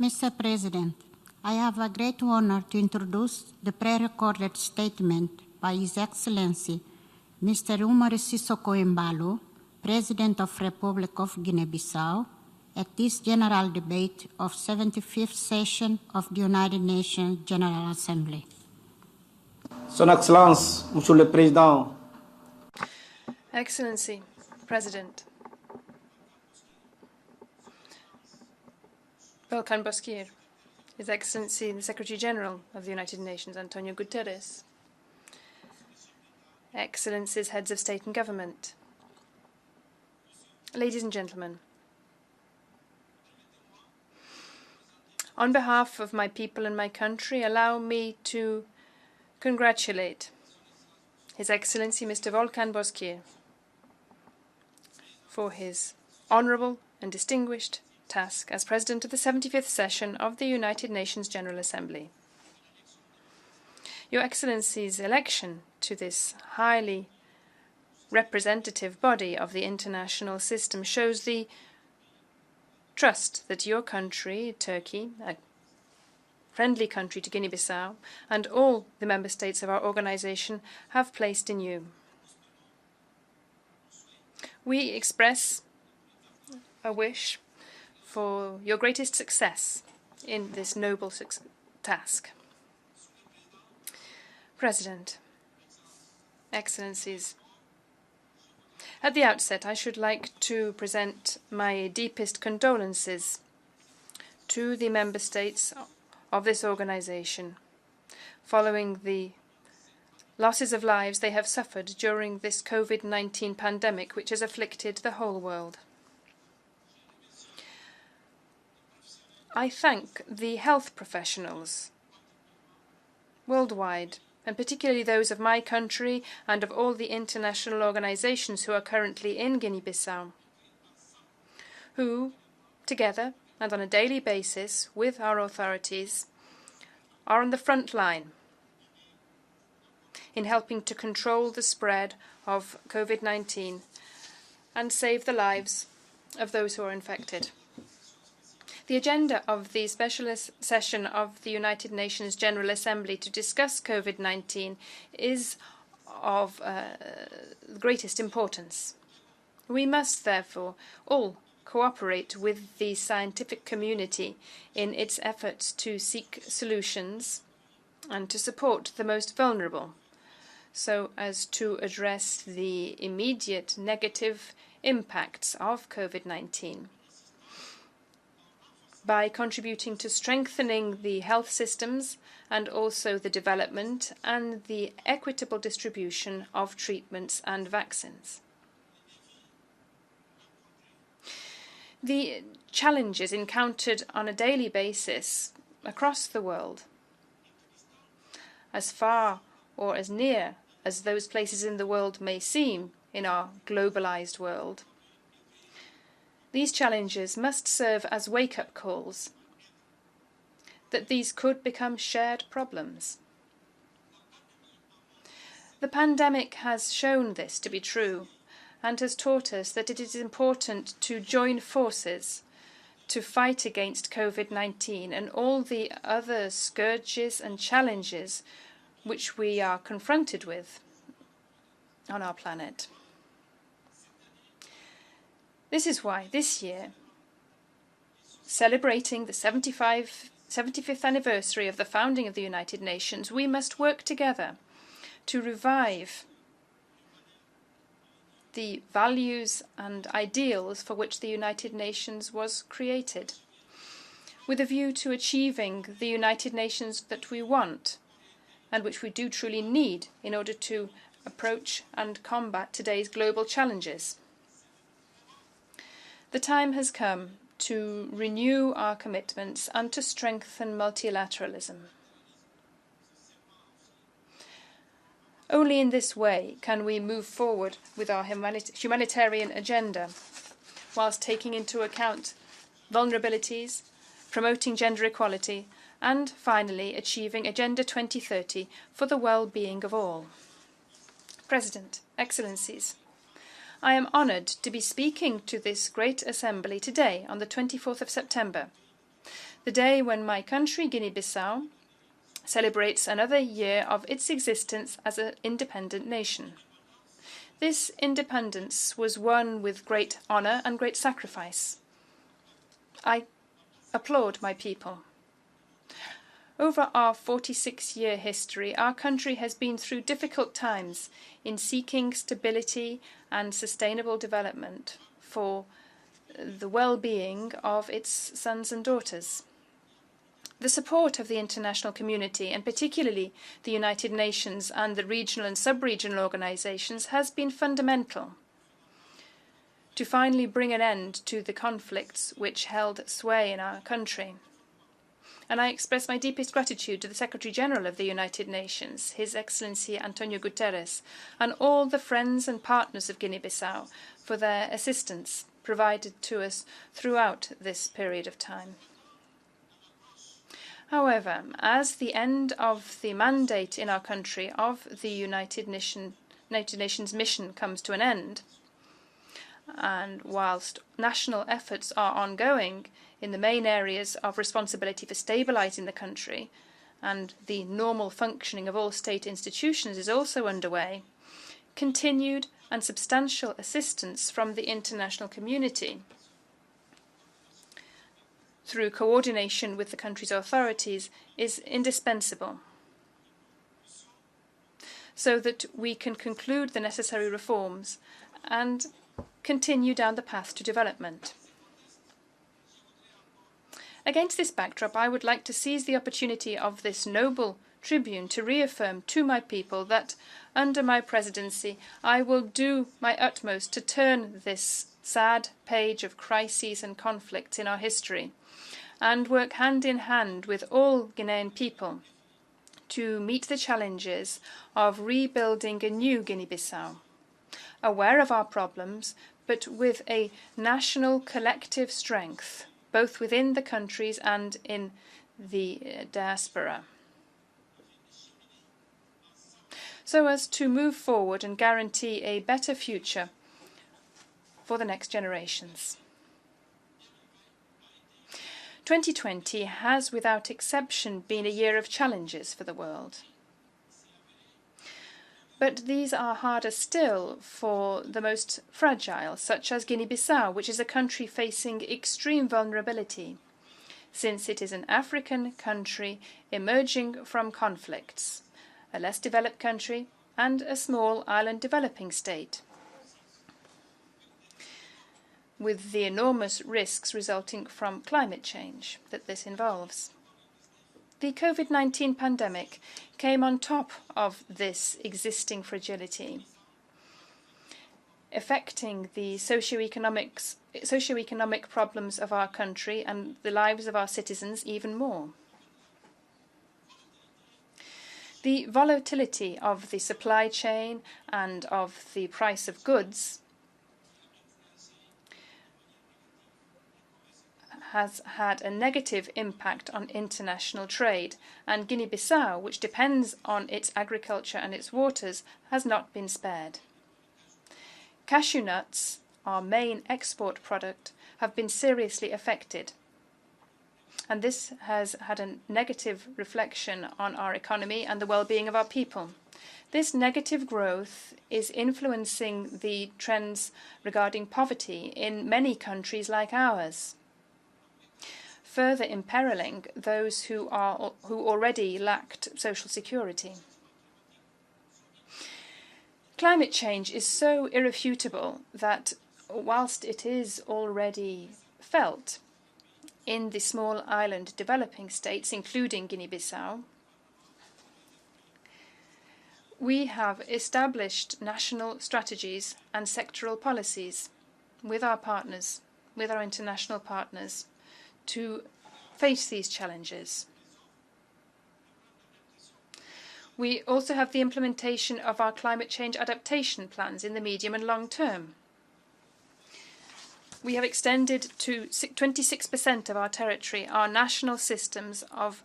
Mr. President, I have a great honor to introduce the pre-recorded statement by His Excellency Mr. Umar Sissoko Embalo, President of Republic of Guinea-Bissau, at this general debate of 75th session of the United Nations General Assembly. Son Excellence, Monsieur le Président. Excellency, President. Volkan Bozkır, His Excellency the Secretary General of the United Nations, Antonio Guterres, Excellencies, Heads of State and Government, ladies and gentlemen, on behalf of my people and my country, allow me to congratulate His Excellency Mr. Volkan Bozkır for his honourable and distinguished task as President of the 75th session of the United Nations General Assembly. Your Excellency's election to this highly representative body of the international system shows the trust that your country, Turkey, a friendly country to Guinea-Bissau, and all the member states of our organization have placed in you. We express a wish for your greatest success in this noble task. President, Excellencies, at the outset I should like to present my deepest condolences to the member states of this organization following the losses of lives they have suffered during this COVID-19 pandemic which has afflicted the whole world. I thank the health professionals worldwide, and particularly those of my country and of all the international organizations who are currently in Guinea-Bissau, who, together and on a daily basis with our authorities, are on the front line in helping to control the spread of COVID-19 and save the lives of those who are infected. The agenda of the specialist session of the United Nations General Assembly to discuss COVID-19 is of greatest importance. We must therefore all cooperate with the scientific community in its efforts to seek solutions and to support the most vulnerable, so as to address the immediate negative impacts of COVID-19. By contributing to strengthening the health systems and also the development and the equitable distribution of treatments and vaccines. The challenges encountered on a daily basis across the world, as far or as near as those places in the world may seem in our globalized world, these challenges must serve as wake-up calls that these could become shared problems. The pandemic has shown this to be true and has taught us that it is important to join forces to fight against COVID-19 and all the other scourges and challenges which we are confronted with on our planet. This is why this year, celebrating the 75th anniversary of the founding of the United Nations, we must work together to revive the values and ideals for which the United Nations was created, with a view to achieving the United Nations that we want and which we do truly need in order to approach and combat today's global challenges. The time has come to renew our commitments and to strengthen multilateralism. Only in this way can we move forward with our humanitarian agenda, whilst taking into account vulnerabilities, promoting gender equality, and finally achieving Agenda 2030 for the well-being of all. President, Excellencies, I am honoured to be speaking to this great assembly today on the 24th of September. the day when my country, Guinea-Bissau, celebrates another year of its existence as an independent nation. This independence was won with great honour and great sacrifice. I applaud my people. Over our 46-year history, our country has been through difficult times in seeking stability and sustainable development for the well-being of its sons and daughters. The support of the international community, and particularly the United Nations and the regional and sub-regional organisations, has been fundamental to finally bring an end to the conflicts which held sway in our country. And I express my deepest gratitude to the Secretary-General of the United Nations, His Excellency Antonio Guterres, and all the friends and partners of Guinea-Bissau for their assistance provided to us throughout this period of time. However, as the end of the mandate in our country of the United Nations mission comes to an end, and whilst national efforts are ongoing in the main areas of responsibility for stabilising the country, and the normal functioning of all state institutions is also underway, continued and substantial assistance from the international community through coordination with the country's authorities is indispensable, so that we can conclude the necessary reforms and continue down the path to development. Against this backdrop, I would like to seize the opportunity of this noble tribune to reaffirm to my people that under my presidency I will do my utmost to turn this sad page of crises and conflicts in our history and work hand in hand with all Guinean people to meet the challenges of rebuilding a new Guinea-Bissau, aware of our problems, but with a national collective strength, both within the countries and in the diaspora, so as to move forward and guarantee a better future for the next generations. 2020 has, without exception, been a year of challenges for the world. But these are harder still for the most fragile, such as Guinea-Bissau, which is a country facing extreme vulnerability, since it is an African country emerging from conflicts, a less developed country, and a small island developing state, with the enormous risks resulting from climate change that this involves. The COVID-19 pandemic came on top of this existing fragility, affecting the socio-economic problems of our country and the lives of our citizens even more. The volatility of the supply chain and of the price of goods has had a negative impact on international trade, and Guinea-Bissau, which depends on its agriculture and its waters, has not been spared. Cashew nuts, our main export product, have been seriously affected, and this has had a negative reflection on our economy and the well-being of our people. This negative growth is influencing the trends regarding poverty in many countries like ours, further imperiling those who already lacked social security. Climate change is so irrefutable that, whilst it is already felt in the small island developing states, including Guinea-Bissau, we have established national strategies and sectoral policies with our partners, with our international partners, to face these challenges. We also have the implementation of our climate change adaptation plans in the medium and long term. We have extended to 26% of our territory our national systems of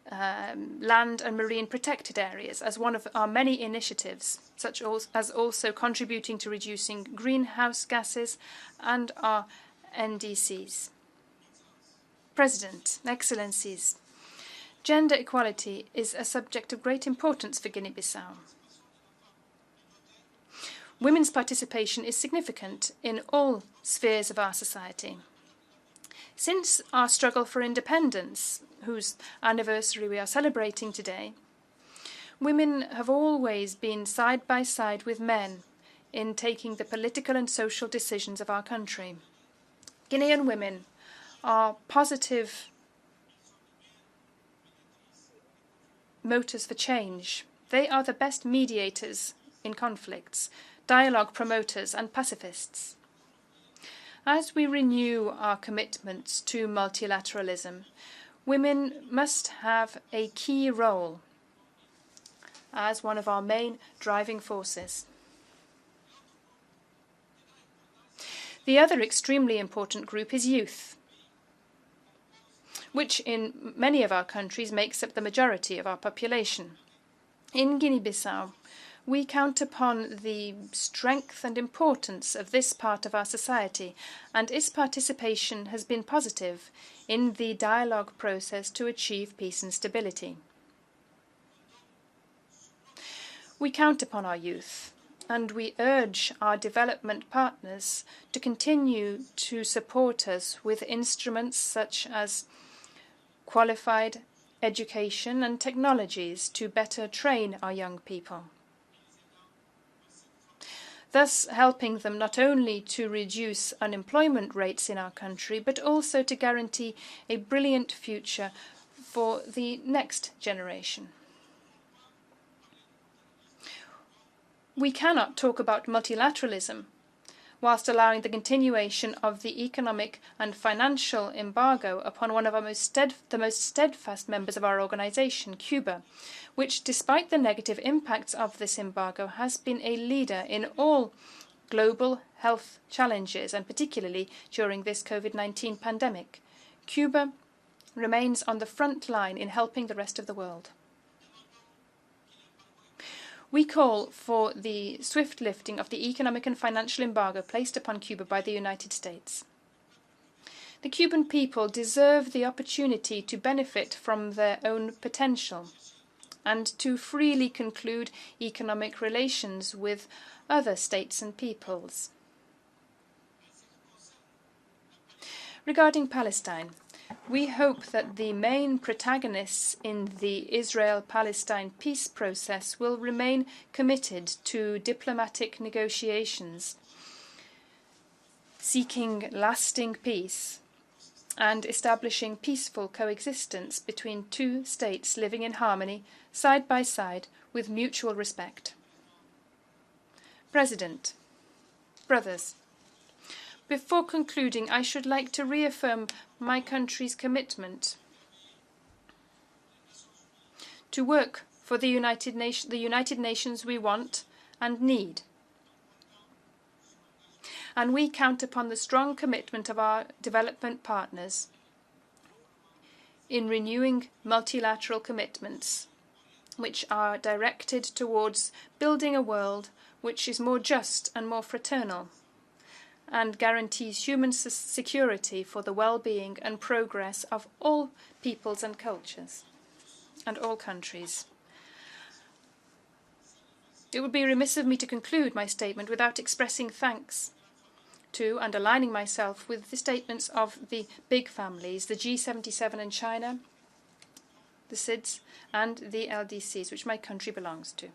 land and marine protected areas as one of our many initiatives, such as also contributing to reducing greenhouse gases and our NDCs. President, Excellencies, gender equality is a subject of great importance for Guinea-Bissau. Women's participation is significant in all spheres of our society. Since our struggle for independence, whose anniversary we are celebrating today, women have always been side by side with men in taking the political and social decisions of our country. Guinean women are positive motors for change. They are the best mediators in conflicts, dialogue promoters and pacifists. As we renew our commitments to multilateralism, women must have a key role as one of our main driving forces. The other extremely important group is youth, which in many of our countries makes up the majority of our population. In Guinea-Bissau, we count upon the strength and importance of this part of our society, and its participation has been positive in the dialogue process to achieve peace and stability. We count upon our youth, and we urge our development partners to continue to support us with instruments such as qualified education and technologies to better train our young people, thus helping them not only to reduce unemployment rates in our country, but also to guarantee a brilliant future for the next generation. We cannot talk about multilateralism whilst allowing the continuation of the economic and financial embargo upon one of the most steadfast members of our organization, Cuba, which, despite the negative impacts of this embargo, has been a leader in all global health challenges, and particularly during this COVID-19 pandemic. Cuba remains on the front line in helping the rest of the world. We call for the swift lifting of the economic and financial embargo placed upon Cuba by the United States. The Cuban people deserve the opportunity to benefit from their own potential and to freely conclude economic relations with other states and peoples. Regarding Palestine, we hope that the main protagonists in the Israel-Palestine peace process will remain committed to diplomatic negotiations, seeking lasting peace and establishing peaceful coexistence between two states living in harmony, side by side, with mutual respect. President, brothers, before concluding, I should like to reaffirm my country's commitment to work for the United Nations we want and need. And we count upon the strong commitment of our development partners in renewing multilateral commitments, which are directed towards building a world which is more just and more fraternal, and guarantees human security for the well-being and progress of all peoples and cultures and all countries. It would be remiss of me to conclude my statement without expressing thanks to and aligning myself with the statements of the big families, the G77 in China, the SIDS and the LDCs, which my country belongs to.